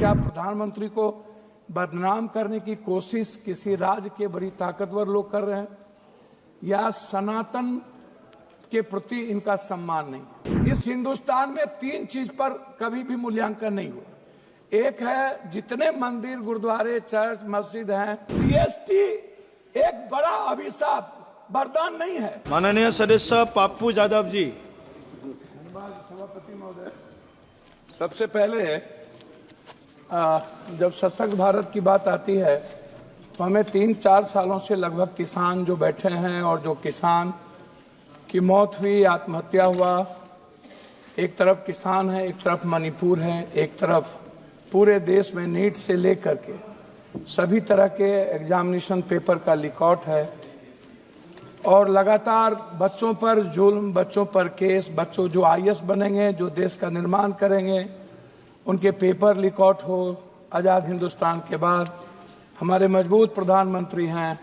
क्या प्रधानमंत्री को बदनाम करने की कोशिश किसी राज्य के बड़ी ताकतवर लोग कर रहे हैं, या सनातन के प्रति इनका सम्मान नहीं? इस हिंदुस्तान में तीन चीज पर कभी भी मूल्यांकन नहीं हुआ। एक है जितने मंदिर, गुरुद्वारे, चर्च, मस्जिद हैं, जीएसटी एक बड़ा अभिशाप, वरदान नहीं है। माननीय सदस्य पप्पू यादव जी। सभापति महोदय, सबसे पहले जब सशक्त भारत की बात आती है तो हमें 3-4 सालों से लगभग किसान जो बैठे हैं और जो किसान की मौत हुई, आत्महत्या हुआ, एक तरफ किसान है, एक तरफ मणिपुर है, एक तरफ पूरे देश में नीट से लेकर के सभी तरह के एग्जामिनेशन पेपर का लीकआउट है और लगातार बच्चों पर जुल्म, बच्चों पर केस, बच्चों जो आईएएस बनेंगे, जो देश का निर्माण करेंगे, उनके पेपर लीकआउट हो। आज़ाद हिंदुस्तान के बाद हमारे मजबूत प्रधानमंत्री हैं,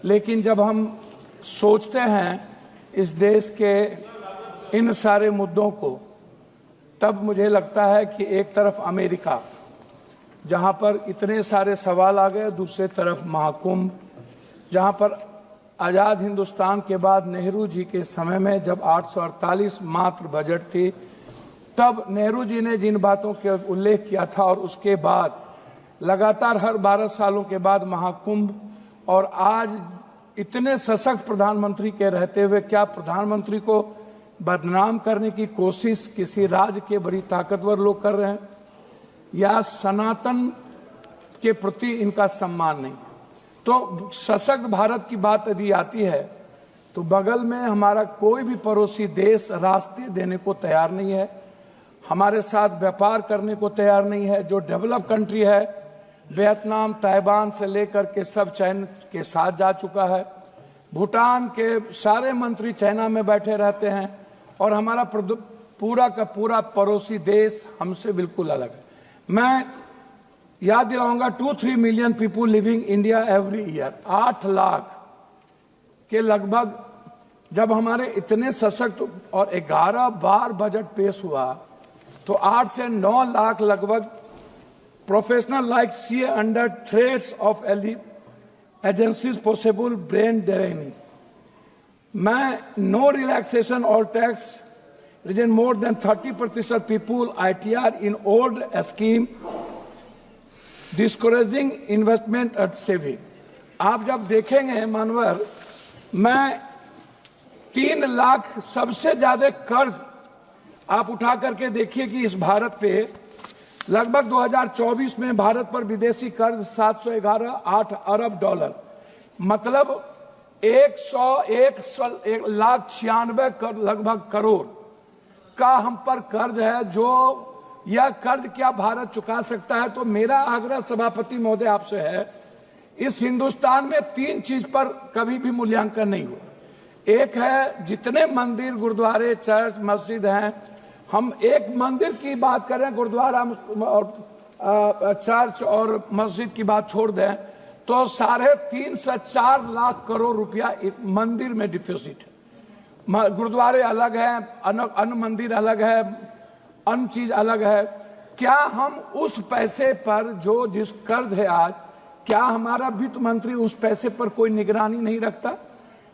लेकिन जब हम सोचते हैं इस देश के इन सारे मुद्दों को, तब मुझे लगता है कि एक तरफ अमेरिका, जहां पर इतने सारे सवाल आ गए, दूसरे तरफ महाकुंभ, जहां पर आज़ाद हिंदुस्तान के बाद नेहरू जी के समय में जब 848 मात्र बजट थी, तब नेहरू जी ने जिन बातों के उल्लेख किया था और उसके बाद लगातार हर 12 सालों के बाद महाकुंभ, और आज इतने सशक्त प्रधानमंत्री के रहते हुए क्या प्रधानमंत्री को बदनाम करने की कोशिश किसी राज्य के बड़ी ताकतवर लोग कर रहे हैं, या सनातन के प्रति इनका सम्मान नहीं? तो सशक्त भारत की बात यदि आती है तो बगल में हमारा कोई भी पड़ोसी देश रास्ते देने को तैयार नहीं है, हमारे साथ व्यापार करने को तैयार नहीं है। जो डेवलप कंट्री है, वियतनाम, ताइवान से लेकर के सब चाइना के साथ जा चुका है। भूटान के सारे मंत्री चाइना में बैठे रहते हैं और हमारा पूरा का पूरा पड़ोसी देश हमसे बिल्कुल अलग है। मैं याद दिलाऊंगा, 2-3 million people living India every year, 8 lakh के लगभग। जब हमारे इतने सशक्त और 11 बार बजट पेश हुआ तो 8 से 9 लाख लगभग professional like CA under threats of agencies possible brain draining. मैं नो रिलैक्सेशन और tax reason more than 30% people ITR in old scheme discouraging investment and saving. आप जब देखेंगे मानवर, मैं 3 लाख सबसे ज्यादा कर्ज आप उठा करके देखिए कि इस भारत पे लगभग 2024 में भारत पर विदेशी कर्ज 711.8 अरब डॉलर, मतलब 101 लाख 96 लगभग करोड़ का हम पर कर्ज है। जो यह कर्ज क्या भारत चुका सकता है? तो मेरा आग्रह सभापति महोदय आपसे है, इस हिंदुस्तान में 3 चीज पर कभी भी मूल्यांकन नहीं हुआ। एक है जितने मंदिर, गुरुद्वारे, चर्च, मस्जिद हैं, हम एक मंदिर की बात करें, गुरुद्वारा और चर्च और मस्जिद की बात छोड़ दें तो 3.5 से 4 लाख करोड़ रुपया मंदिर में डिफिसिट है। गुरुद्वारे अलग है, अन्य मंदिर अलग है, अन्य चीज अलग है। क्या हम उस पैसे पर जो जिस कर्ज है आज, क्या हमारा वित्त मंत्री उस पैसे पर कोई निगरानी नहीं रखता?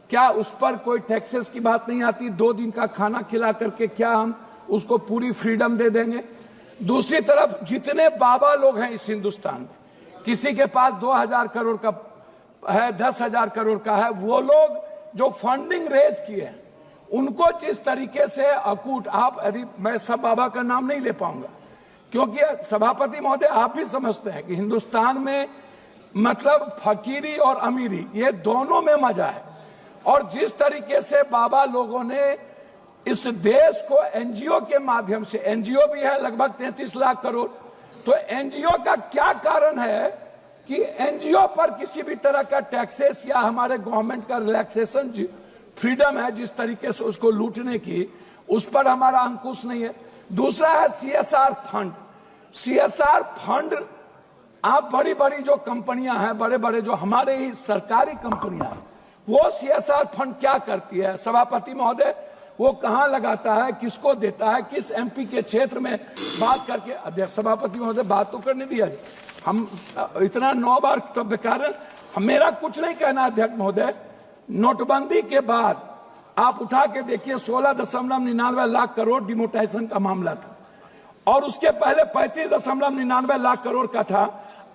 क्या उस पर कोई टैक्सेस की बात नहीं आती? 2 दिन का खाना खिला करके क्या हम उसको पूरी फ्रीडम दे देंगे? दूसरी तरफ जितने बाबा लोग हैं इस हिंदुस्तान में, किसी के पास 2000 करोड़ का है, 10,000 करोड़ का है, वो लोग जो फंडिंग रेज किए हैं उनको जिस तरीके से अकूट, आप यदि मैं सब बाबा का नाम नहीं ले पाऊंगा क्योंकि सभापति महोदय आप भी समझते हैं कि हिंदुस्तान में मतलब फकीरी और अमीरी ये दोनों में मजा है। और जिस तरीके से बाबा लोगों ने इस देश को एनजीओ के माध्यम से, एनजीओ भी है लगभग 33 लाख करोड़, तो एनजीओ का क्या कारण है कि एनजीओ पर किसी भी तरह का टैक्सेस या हमारे गवर्नमेंट का रिलैक्सेशन फ्रीडम है जिस तरीके से उसको लूटने की, उस पर हमारा अंकुश नहीं है। दूसरा है CSR फंड। CSR फंड, आप बड़ी बड़ी जो कंपनियां हैं, बड़े बड़े जो हमारे ही सरकारी कंपनियां हैं, वो CSR फंड क्या करती है? सभापति महोदय, वो कहां लगाता है, किसको देता है, किस एमपी के क्षेत्र में बात करके। अध्यक्ष सभापति महोदय बात तो करने दिया, हम इतना 9 बार तब कारण मेरा कुछ नहीं कहना। अध्यक्ष महोदय, नोटबंदी के बाद आप उठा के देखिए 16.99 लाख करोड़ डिमोटाइजेशन का मामला था, और उसके पहले 35.99 लाख करोड़ का था।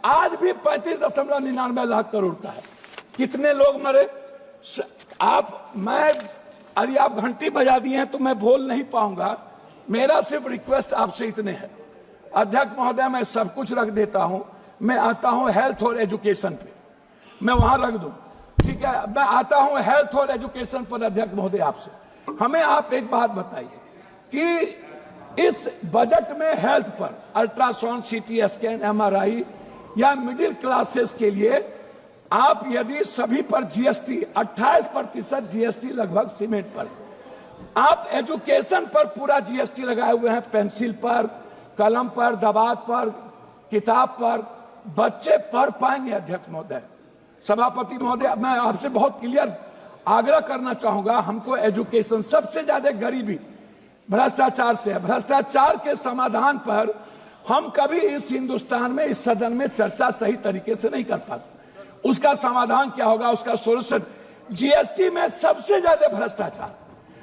आज भी 35.99 लाख करोड़ का है। कितने लोग मरे? यदि आप घंटी बजा दिए हैं तो मैं बोल नहीं पाऊंगा। मेरा सिर्फ रिक्वेस्ट आपसे इतने है अध्यक्ष महोदय, मैं सब कुछ रख देता हूं, मैं आता हूं हेल्थ और एजुकेशन पे, मैं वहां रख दूं, ठीक है। मैं आता हूं हेल्थ और एजुकेशन पर। अध्यक्ष महोदय, आपसे हमें आप एक बात बताइए कि इस बजट में हेल्थ पर अल्ट्रासाउंड, सीटी स्कैन, एमआरआई या मिडिल क्लासेस के लिए आप यदि सभी पर जीएसटी 28% जीएसटी लगभग सीमेंट पर, आप एजुकेशन पर पूरा जीएसटी लगाए हुए हैं, पेंसिल पर, कलम पर, दवात पर, किताब पर, बच्चे पढ़ पाएंगे? अध्यक्ष महोदय, सभापति महोदय, मैं आपसे बहुत क्लियर आग्रह करना चाहूंगा, हमको एजुकेशन, सबसे ज्यादा गरीबी भ्रष्टाचार से है। भ्रष्टाचार के समाधान पर हम कभी इस हिंदुस्तान में, इस सदन में चर्चा सही तरीके से नहीं कर पाते। उसका समाधान क्या होगा, उसका सोल्यूशन? जीएसटी में सबसे ज्यादा भ्रष्टाचार,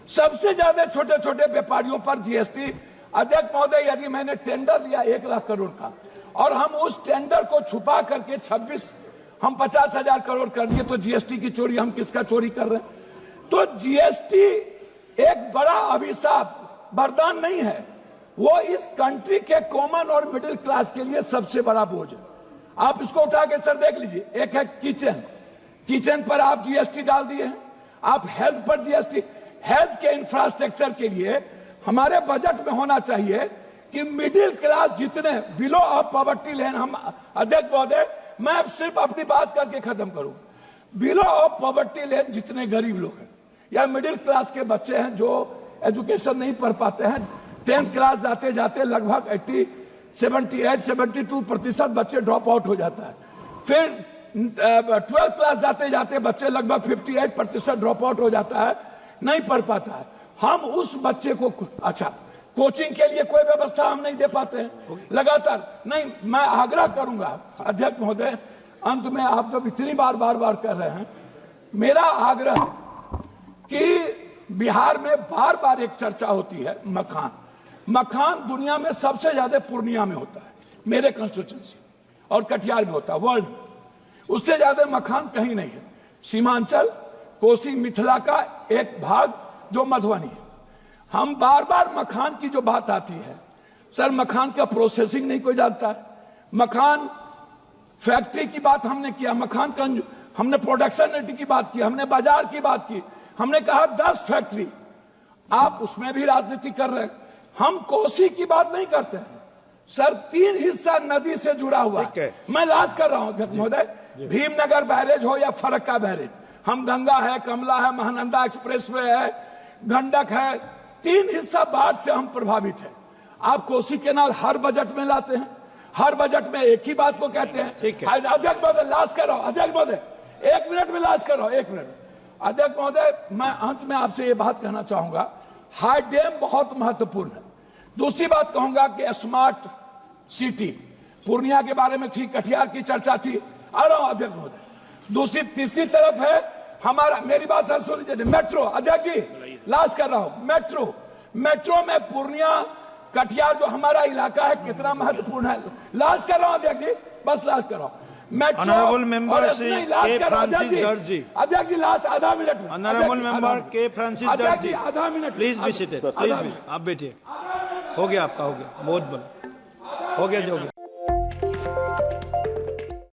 सबसे ज्यादा छोटे छोटे व्यापारियों पर जीएसटी। अध्यक्ष महोदय, यदि मैंने टेंडर लिया 1 लाख करोड़ का और हम उस टेंडर को छुपा करके 50,000 करोड़ कर दिए, तो जीएसटी की चोरी हम किसका चोरी कर रहे हैं? तो जीएसटी एक बड़ा अभिशाप, वरदान नहीं है, वो इस कंट्री के कॉमन और मिडिल क्लास के लिए सबसे बड़ा बोझ है। आप इसको उठा के सर देख लीजिए, एक है किचन, किचन पर आप जीएसटी डाल दिए हैं, आप हेल्थ पर जीएसटी। हेल्थ के इंफ्रास्ट्रक्चर के लिए हमारे बजट में होना चाहिए कि मिडिल क्लास जितने बिलो ऑफ पॉवर्टी लाइन, हम अध्यक्ष महोदय, मैं सिर्फ अपनी बात करके खत्म करूं, बिलो ऑफ पॉवर्टी लाइन जितने गरीब लोग हैं या मिडिल क्लास के बच्चे हैं जो एजुकेशन नहीं पढ़ पाते हैं, 10th क्लास जाते जाते लगभग 78-72% बच्चे ड्रॉप आउट हो जाता है। फिर 12th क्लास जाते जाते बच्चे लगभग 58% ड्रॉप आउट हो जाता है, नहीं पढ़ पाता है। हम उस बच्चे को, अच्छा, कोचिंग के लिए कोई व्यवस्था हम नहीं दे पाते हैं लगातार। नहीं, मैं आग्रह करूंगा अध्यक्ष महोदय, अंत में आप जब इतनी बार कर रहे हैं, मेरा आग्रह कि बिहार में बार बार एक चर्चा होती है मखान। मखान दुनिया में सबसे ज्यादा पूर्णिया में होता है, मेरे कंस्टिट्यूएंसी, और कटिहार में होता है, वर्ल्ड में उससे ज्यादा मखान कहीं नहीं है। सीमांचल, कोसी, मिथिला का एक भाग जो मधुबनी है। हम बार बार मखान की जो बात आती है, सर मखान का प्रोसेसिंग नहीं कोई जानता है। मखान फैक्ट्री की बात हमने किया, मखान का हमने प्रोडक्शन रेट की बात की, हमने बाजार की बात की, हमने कहा 10 फैक्ट्री, आप उसमें भी राजनीति कर रहे हैं। हम कोसी की बात नहीं करते हैं सर, 3 हिस्सा नदी से जुड़ा हुआ है। मैं लास्ट कर रहा हूं अध्यक्ष महोदय, भीमनगर बैरेज हो या फरक्का बैरेज, हम गंगा है, कमला है, महानंदा एक्सप्रेसवे है, गंडक है, 3 हिस्सा बाढ़ से हम प्रभावित है। आप कोसी केनाल हर बजट में लाते हैं, हर बजट में एक ही बात को कहते हैं। अध्यक्ष महोदय लास्ट कर रहा हूं, अध्यक्ष महोदय 1 मिनट में लास्ट कर रहा हूं, 1 मिनट। अध्यक्ष महोदय, मैं अंत में आपसे ये बात कहना चाहूंगा, हाई डैम बहुत महत्वपूर्ण है। दूसरी बात कहूंगा कि स्मार्ट सिटी, पूर्णिया के बारे में थी, कटिहार की चर्चा थी, आ रहा हूं अध्यक्ष महोदय। दूसरी तीसरी तरफ है हमारा, मेरी बात सर सुन लीजिए, मेट्रो। अध्यक्ष जी लास्ट कर रहा हूं, मेट्रो, मेट्रो में पूर्णिया, कटिहार जो हमारा इलाका है कितना महत्वपूर्ण है। लास्ट कर रहा हूं अध्यक्ष जी, बस लास्ट कर रहा हूं। Honorable member K. Francis George जी, अध्यक्ष जी लास्ट आधा मिनट में। Honorable member K. Francis George जी, आधा minute, please be seated, please, आप बैठिए। हो गया आपका, हो गया, बहुत बड़ा हो गया, जो हो गया।